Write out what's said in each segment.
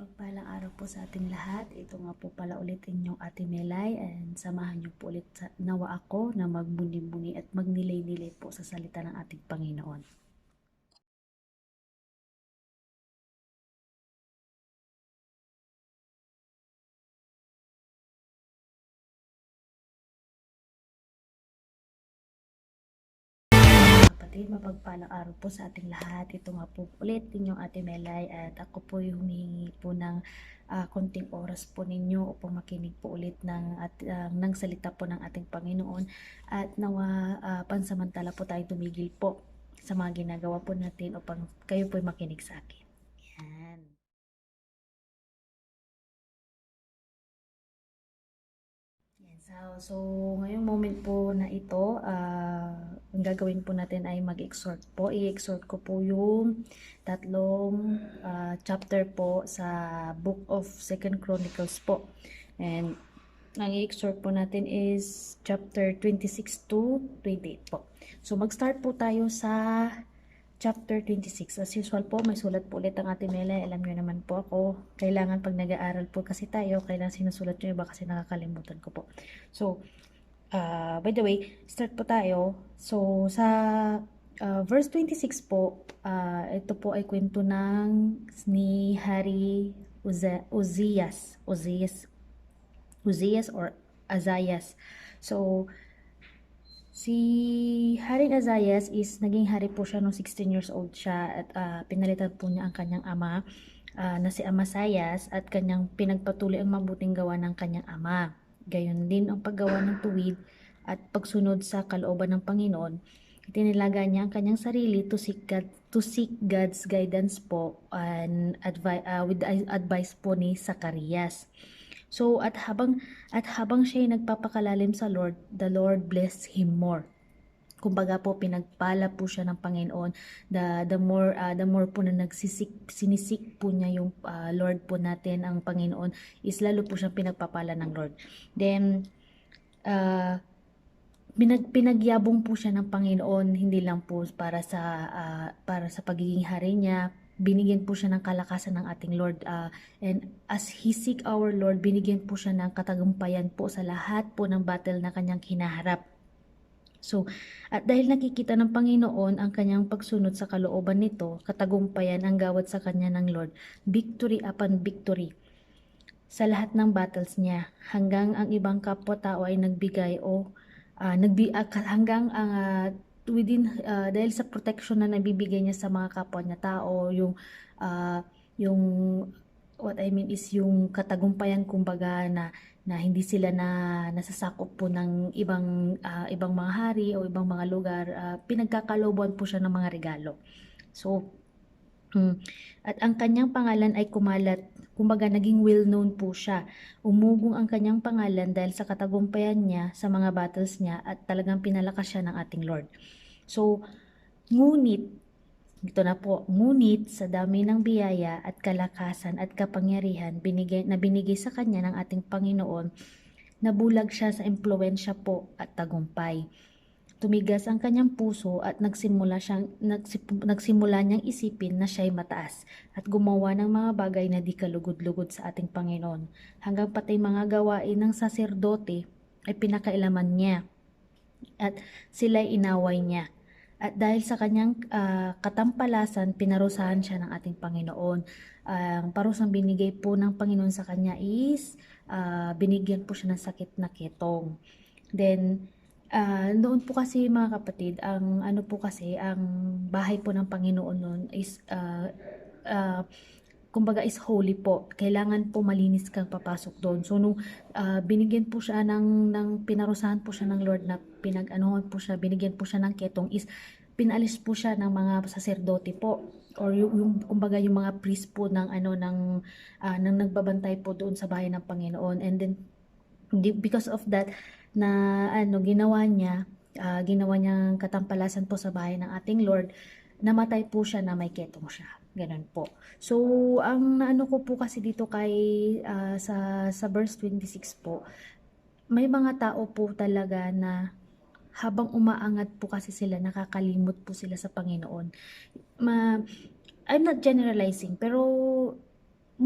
Mapagpalang araw po sa ating lahat. Ito nga po pala ulit inyong Ate Melay, and samahan niyo po ulit nawa ako na magbuni-buni at magnilay-nilay po sa salita ng ating Panginoon. Kapatid, mapagpalang araw po sa ating lahat. Ito nga po ulit inyong Ate Melay, at ako po yung humihingi po ng konting oras po ninyo upang makinig po ulit ng salita po ng ating Panginoon, at nawa pansamantala po tayo tumigil po sa mga ginagawa po natin upang kayo po makinig sa akin. Yan. So, ngayong moment po na ito, ang gagawin po natin ay mag-exhort po. I-exhort ko po yung tatlong chapter po sa Book of 2 Chronicles po. And ang i-exhort po natin is chapter 26 to 28 po. So, mag-start po tayo sa chapter 26. As usual po, may sulat po ulit ang Ate Mela. Alam nyo naman po ako, kailangan pag nag-aaral po kasi tayo, kailangan sinusulat nyo iba kasi nakakalimutan ko po. So, by the way, start po tayo. So, sa verse 26 po, ito po ay kwento ni Hari Uzias or Azayas. So, si Haring Azayas is naging hari po siya nung 16 years old siya, at pinalitan po niya ang kanyang ama na si Amasayas, at kanyang pinagpatuloy ang mabuting gawa ng kanyang ama. Gayon din ang paggawa ng tuwid at pagsunod sa kalooban ng Panginoon. Itinilaga niya ang kanyang sarili to seek God's guidance po, and with advice po ni Zacarias. So habang siya ay nagpapakalalim sa Lord, the Lord blessed him more. Kumbaga po, pinagpala po siya ng Panginoon. The more po na sinisik po niya yung Lord po natin, ang Panginoon, is lalo po siyang pinagpapala ng Lord. Then pinagyabong po siya ng Panginoon, hindi lang po para sa pagiging hari niya. Binigyan po siya ng kalakasan ng ating Lord, and as he seek our Lord, binigyan po siya ng katagumpayan po sa lahat po ng battle na kanyang hinaharap. So, at dahil nakikita ng Panginoon ang kanyang pagsunod sa kalooban nito, katagumpayan ang gawad sa kanya ng Lord, victory upon victory sa lahat ng battles niya, hanggang ang ibang kapwa-tao ay nagbigay o hanggang dahil sa protection na nabibigay niya sa mga kapwa niya tao, yung what I mean is yung katagumpayan, kumbaga, na hindi sila nasasakop po ng ibang mga hari o ibang mga lugar. Pinagkakaloban po siya ng mga regalo. So, at ang kanyang pangalan ay kumalat, kumbaga naging well-known po siya. Umugong ang kanyang pangalan dahil sa katagumpayan niya sa mga battles niya, at talagang pinalakas siya ng ating Lord. So, ngunit sa dami ng biyaya at kalakasan at kapangyarihan na binigay sa kanya ng ating Panginoon, nabulag siya sa impluwensya po at tagumpay. Tumigas ang kanyang puso at nagsimula niyang isipin na siya'y mataas at gumawa ng mga bagay na di kalugod-lugod sa ating Panginoon, hanggang pati mga gawain ng saserdote ay pinakailaman niya at sila'y inaway niya. At dahil sa kanyang katampalasan, pinarusahan siya ng ating Panginoon. Ang parusang binigay po ng Panginoon sa kanya is binigyan po siya ng sakit na ketong. Then, noon po kasi, mga kapatid, ang bahay po ng Panginoon noon is kumbaga is holy po. Kailangan po malinis kang papasok doon. So nung binigyan po siya ng pinarusahan po siya ng Lord, na pinag-anuhan po siya, binigyan po siya ng ketong, is pinalis po siya ng mga saserdote po, or yung kumbaga yung mga priest po ng nagbabantay po doon sa bahay ng Panginoon. And then because of that, ginawa niyang katampalasan po sa bahay ng ating Lord, namatay po siya na may ketong siya. Ganun po. So, ang ko po kasi dito sa verse 26 po, may mga tao po talaga na habang umaangat po kasi sila, nakakalimot po sila sa Panginoon. I'm not generalizing, pero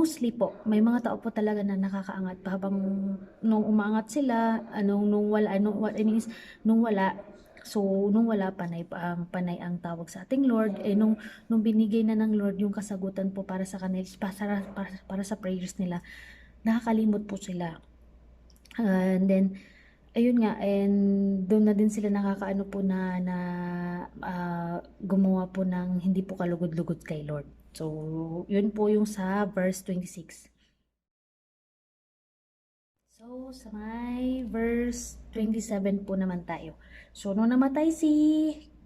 mostly po, may mga tao po talaga na nakakaangat pa habang nung umaangat sila, nung wala, what I mean is, nung wala, so nung wala, panay ang tawag sa ating Lord, nung binigay na ng Lord yung kasagutan po para sa kanila, para sa prayers nila, nakakalimot po sila. And then, ayun nga, and doon na din sila nakakaano po na gumawa po ng hindi po kalugod-lugod kay Lord. So, yun po yung sa verse 26. So, sa may verse 27 po naman tayo. So, nung namatay si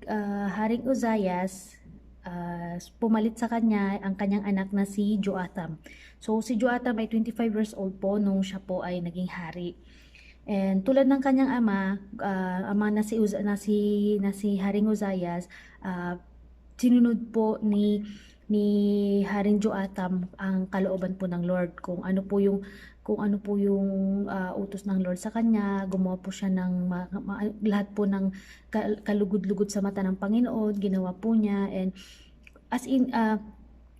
Haring Uzzias, pumalit sa kanya ang kanyang anak na si Joatam. So, si Joatam ay 25 years old po nung siya po ay naging hari. And tulad ng kanyang ama na si Haring Uzzias, sinunod po ni Haring Joatam ang kalooban po ng Lord, kung ano po yung utos ng Lord sa kanya. Gumawa po siya ng lahat po ng kalugod-lugod sa mata ng Panginoon, ginawa po niya, and as in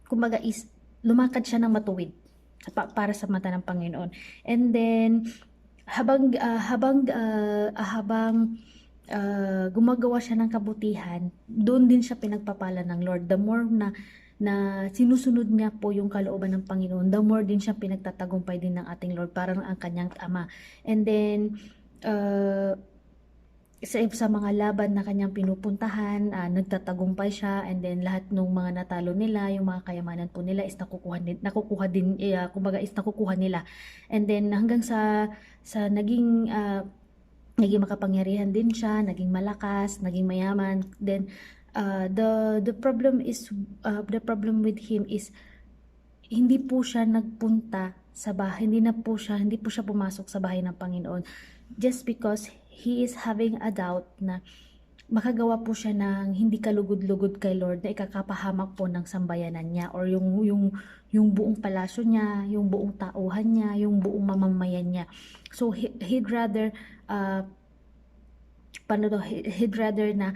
kumbaga is lumakad siya ng matuwid para sa mata ng Panginoon. And then habang gumagawa siya ng kabutihan, doon din siya pinagpapala ng Lord. The more na sinusunod niya po yung kalooban ng Panginoon, the more din siya pinagtatagumpay din ng ating Lord, parang ang kanyang ama. And then sa mga laban na kanyang pinupuntahan, nagtatagumpay siya, and then lahat ng mga natalo nila, yung mga kayamanan po nila is nakukuha din, kumbaga is nakukuha nila. And then hanggang sa naging makapangyarihan din siya, naging malakas, naging mayaman. Then the problem with him is hindi po siya nagpunta sa bahay, hindi po siya pumasok sa bahay ng Panginoon, just because he is having a doubt na makagawa po siya ng hindi kalugod-lugod kay Lord, na ikakapahamak po ng sambayanan niya, or yung buong palasyo niya, yung buong tauhan niya, yung buong mamamayan niya. So he'd rather na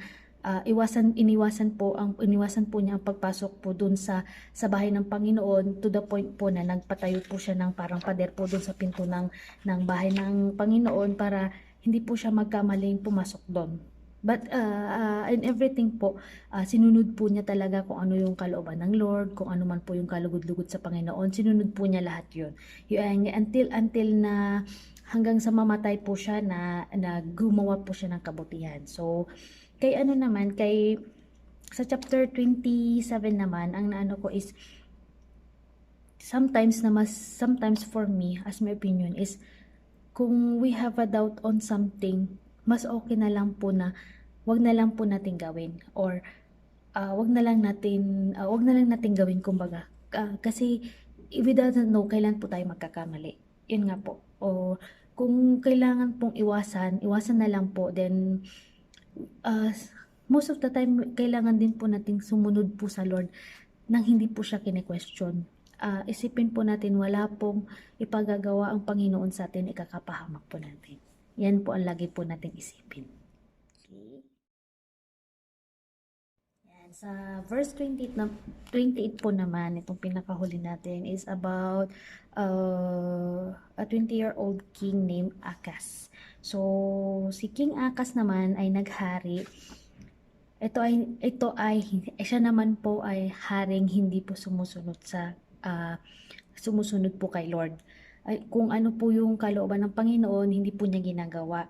iniwasan po niya ang pagpasok po dun sa bahay ng Panginoon, to the point po na nagpatayo po siya ng parang pader po dun sa pinto ng bahay ng Panginoon, para hindi po siya magkamaling pumasok doon. But in everything po, sinunod po niya talaga kung ano yung kalooban ng Lord, kung ano man po yung kalugod-lugod sa Panginoon, sinunod po niya lahat yun. Until na hanggang sa mamatay po siya, na gumawa po siya ng kabutihan. So, sa chapter 27 naman, ang naano ko is, sometimes for me, as my opinion is, kung we have a doubt on something, mas okay na lang po na wag na lang po natin gawin, or wag na lang natin gawin, kumbaga. Kasi we don't know kailan po tayo magkakamali. Yun nga po. O kung kailangan pong iwasan na lang po. Then most of the time, kailangan din po nating sumunod po sa Lord nang hindi po siya kine-question. Isipin po natin, wala pong ipagagawa ang Panginoon sa atin, ikakapahamak po natin. Yan po ang lagi po nating isipin. Okay. Yan. Sa verse 28 po naman, itong pinakahuli natin is about a 20-year-old king named Akas. So, si King Akas naman ay naghari. Siya naman po ay haring hindi po sumusunod po kay Lord. Kung ano po yung kalooban ng Panginoon, hindi po niya ginagawa.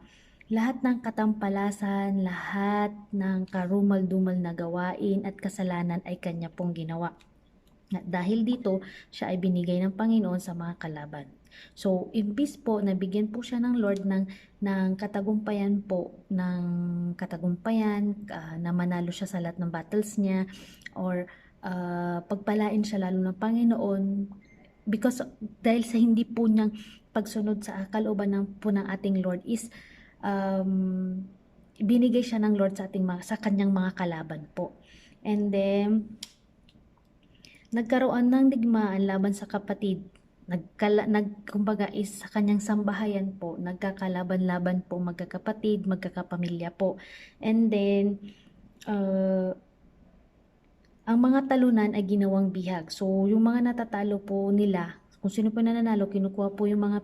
Lahat ng katampalasan, lahat ng karumal-dumal na gawain at kasalanan ay kanya pong ginawa. Dahil dito, siya ay binigay ng Panginoon sa mga kalaban. So, imbis po, nabigyan po siya ng Lord ng katagumpayan na manalo siya sa lahat ng battles niya, or pagpalain siya lalo ng Panginoon, because dahil sa hindi po niyang pagsunod sa kalooban ng ating Lord is binigay siya ng Lord sa kanyang mga kalaban po. And then nagkaroon ng digmaan laban sa kapatid. Kumbaga is sa kanyang sambahayan po, nagkakalaban-laban po magkakapatid, magkakapamilya po. And then ang mga talunan ay ginawang bihag. So, yung mga natatalo po nila, kung sino po nananalo, kinukuha po yung mga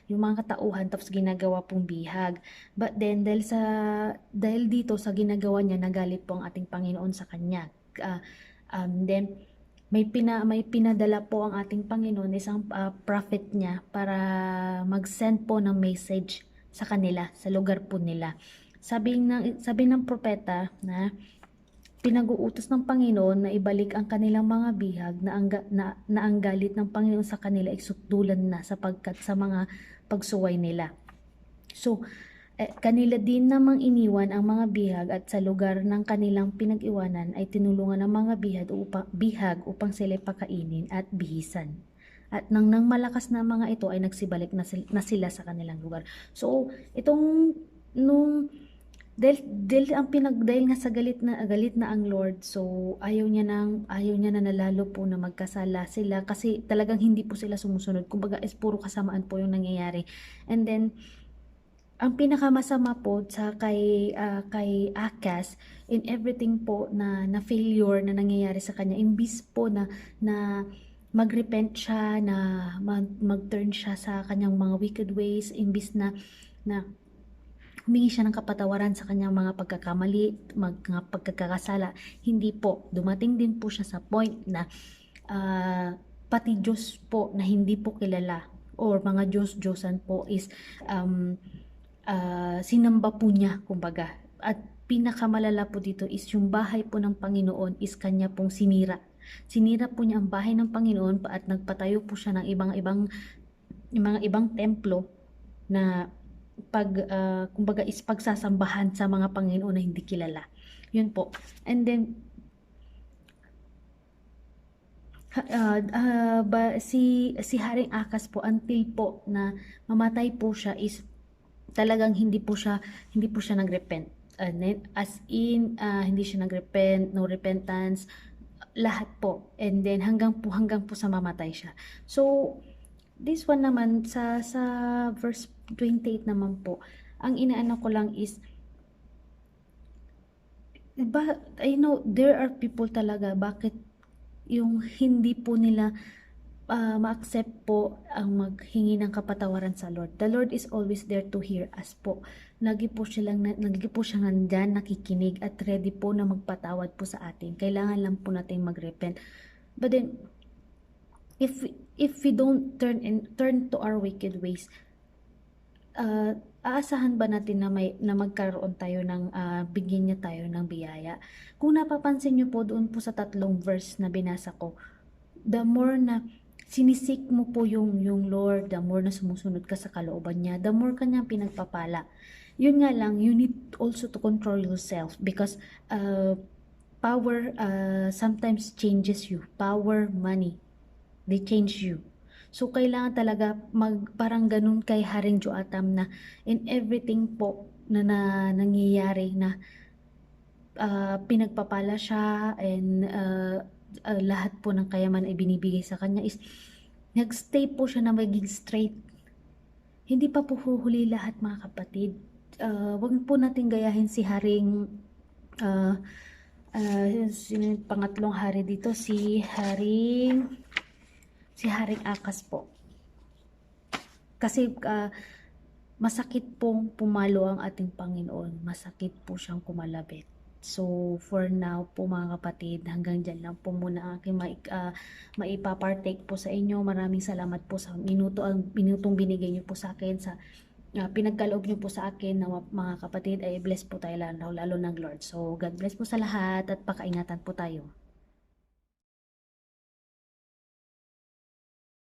yung mga katauhan tapos ginagawa pong bihag. But then dahil dito sa ginagawa niya, nagalit po ang ating Panginoon sa kanya. Then may pinadala po ang ating Panginoon, isang prophet niya para mag-send po ng message sa kanila, sa lugar po nila. Sabi ng propeta na pinag-uutos ng Panginoon na ibalik ang kanilang mga bihag na ang galit ng Panginoon sa kanila ay sukdulan na sapagkat sa mga pagsuway nila. So, kanila din namang iniwan ang mga bihag at sa lugar ng kanilang pinag-iwanan ay tinulungan ng mga bihag upang sila pakainin at bihisan. At nang malakas na mga ito ay nagsibalik na sila sa kanilang lugar. So, itong dahil nga sa galit na ang Lord, so ayaw niya na nalalo po na magkasala sila kasi talagang hindi po sila sumusunod. Kumbaga is puro kasamaan po yung nangyayari. And then ang pinakamasama po sa kay Akas in everything po na failure na nangyayari sa kanya, imbis po na magrepent siya, na mag-turn siya sa kanyang mga wicked ways, imbis na humingi siya ng kapatawaran sa kanyang mga pagkakamali, mga pagkakasala. Hindi po. Dumating din po siya sa point na pati Diyos po na hindi po kilala or mga Diyos-Diyosan po is sinamba po niya, kumbaga. At pinakamalala po dito is yung bahay po ng Panginoon is kanya pong sinira. Sinira po niya ang bahay ng Panginoon at nagpatayo po siya ng mga ibang templo na kumbaga is pagsasambahan sa mga Panginoon na hindi kilala. Yun po. And then si Haring Akas po, until po na mamatay po siya, is talagang hindi po siya nagrepent. As in hindi siya nagrepent, no repentance, lahat po. And then hanggang po sa mamatay siya. So this one naman sa verse 28 naman po, ang inaano ko lang is, but I know there are people talaga, bakit yung hindi po nila ma-accept po ang maghingi ng kapatawaran sa Lord. The Lord is always there to hear us po. Lagi po siya nandyan, nakikinig at ready po na magpatawad po sa atin. Kailangan lang po natin magrepent. But then if we don't turn to our wicked ways, aasahan ba natin na magkaroon tayo ng bigyan niya tayo ng biyaya? Kung napapansin niyo po doon po sa 3 verse na binasa ko, the more na sinisik mo po yung Lord, the more na sumusunod ka sa kalooban niya, the more kanyang pinagpapala. Yun nga lang, you need also to control yourself because power sometimes changes you. Power, money, they change you. So, kailangan talaga parang ganun kay Haring Joatam na in everything po na nangyayari na pinagpapala siya and lahat po ng kayaman ay binibigay sa kanya is nagstay po siya na maging straight. Hindi pa po huhuli lahat, mga kapatid. Wag po natin gayahin si Haring yung pangatlong hari dito, si Haring Akas po. Kasi masakit pong pumalo ang ating Panginoon. Masakit po siyang kumalabit. So, for now po, mga kapatid, hanggang dyan lang po muna ang aking maipapartake po sa inyo. Maraming salamat po sa minutong binigay niyo po sa akin, sa pinagkaloob niyo po sa akin na mga kapatid, ay bless po tayo lalo ng Lord. So, God bless po sa lahat at pakaingatan po tayo.